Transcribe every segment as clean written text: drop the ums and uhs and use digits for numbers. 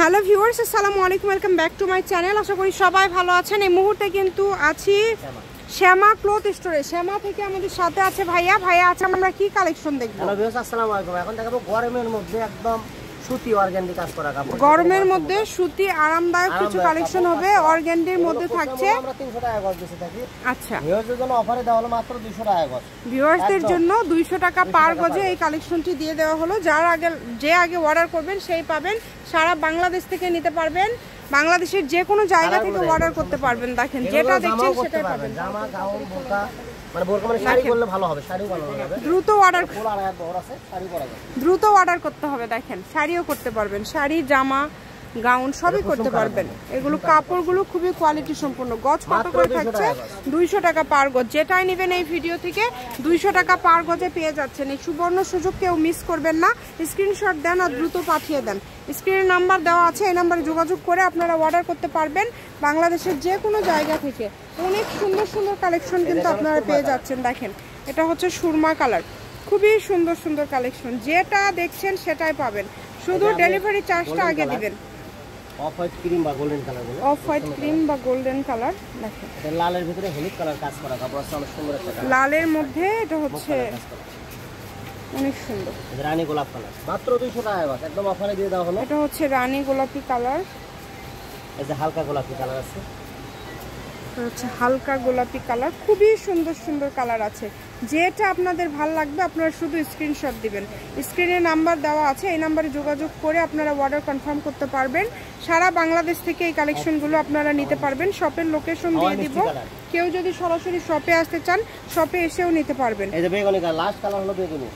Hello viewers, আসসালামু আলাইকুম, welcome back to my channel. আশা করি সবাই ভালো আছেন। এই মুহূর্তে কিন্তু আছি শ্যামা ক্লথ স্টোরে। শ্যামা থেকে আমাদের সাথে আছে ভাইয়া। ভাইয়া আছে, আমরা কি কালেকশন দেখব? হ্যালো ভিউয়ার্স, আসসালামু আলাইকুম। এখন দেখাবো গরমের মধ্যে একদম সুতি অর্গানডি কাজ করা কাপড়। গরমের মধ্যে সুতি আরামদায়ক কিছু কালেকশন হবে, অর্গানডির মধ্যে থাকছে। আমরা 300 টাকা গজ দিতে থাকি। আচ্ছা, ভিউয়ার্সদের জন্য অফারে দেওয়া হলো মাত্র 200 টাকা গজ। ভিউয়ার্সদের জন্য 200 টাকা পার গজে এই কালেকশনটি দিয়ে দেওয়া হলো। যে আগে অর্ডার করবেন সেই পাবেন। সারা বাংলাদেশ থেকে নিতে পারবেন, বাংলাদেশের যে কোনো জায়গা থেকে অর্ডার করতে পারবেন। দেখেন যেটা দেখছেন সেটাই পাবেন। জামা, গাউন, বোরকা, মানে বোরকা মানে শাড়ি বললে ভালো হবে, শাড়িও ভালো হবে। দ্রুত অর্ডার, ফুল আর এক বড় আছে, শাড়ি পরা যাবে। দ্রুত অর্ডার করতে হবে। দেখেন শাড়িও করতে পারবেন, শাড়ি, জামা, গাউন সবই করতে পারবেন। এগুলো কাপড়গুলো খুবই কোয়ালিটি সম্পন্ন। গজ কত করে থাকছে? 200 টাকা পার গজ। যেটাই নেবেন এই ভিডিও থেকে 200 টাকা পার গজে পেয়ে যাচ্ছেন। এই সুবর্ণ সুযোগ কেউ মিস করবেন না। স্ক্রিনশট দেন আর দ্রুত পাঠিয়ে দেন। স্ক্রিনের নাম্বার দেওয়া আছে, এই নাম্বারে যোগাযোগ করে আপনারা অর্ডার করতে পারবেন বাংলাদেশের যে কোনো জায়গা থেকে। অনেক সুন্দর সুন্দর কালেকশন কিন্তু আপনারা পেয়ে যাচ্ছেন। দেখেন এটা হচ্ছে সুরমা কালার, খুবই সুন্দর সুন্দর কালেকশন। যেটা দেখছেন সেটাই পাবেন, শুধু ডেলিভারি চার্জটা আগে দিবেন। অফ হোয়াইট ক্রিম বা গোল্ডেন কালার বলে, অফ হোয়াইট ক্রিম বা গোল্ডেন কালার। দেখেন এটা লালের ভিতরে হলুদ কালার কাজ করা কাপড় আছে, অনেক সুন্দর একটা কালার। লালের মধ্যে এটা হচ্ছে অনেক সুন্দর রানী গোলাপ কালার, মাত্র 200 টাকা বাস, একদম অফারে দিয়ে দেওয়া হলো। এটা হচ্ছে রানী গোলাপি কালার। এই যে হালকা গোলাপি কালার আছে, এটা হচ্ছে হালকা গোলাপি কালার। খুবই সুন্দর সুন্দর কালার আছে। যেটা আপনাদের ভালো লাগবে আপনারা শুধু স্ক্রিনশট দিবেন। স্ক্রিনে নাম্বার দেওয়া আছে, এই নাম্বারে যোগাযোগ করে আপনারা অর্ডার কনফার্ম করতে পারবেন। সারা বাংলাদেশ থেকে এই কালেকশনগুলো আপনারা নিতে পারবেন। শপের লোকেশন দিয়ে দিব। কেউ যদি সরাসরি শপে আসতে চান শপে এসেও নিতে পারবেন। এই যে বেগুনি কালার, লাস্ট কালার হলো বেগুনি।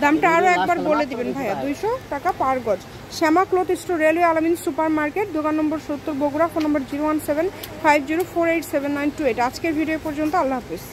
দামটা আরো একবার বলে দিবেন ভাইয়া। 200 টাকা পার গজ। শ্যামা ক্লথ স্টোর, রেলওয়ে আলামিন সুপার মার্কেট, দোকান নম্বর 70, বগুড়া। ফোন নম্বর 01750487928। আজকের ভিডিও পর্যন্ত। আল্লাহ হাফেজ।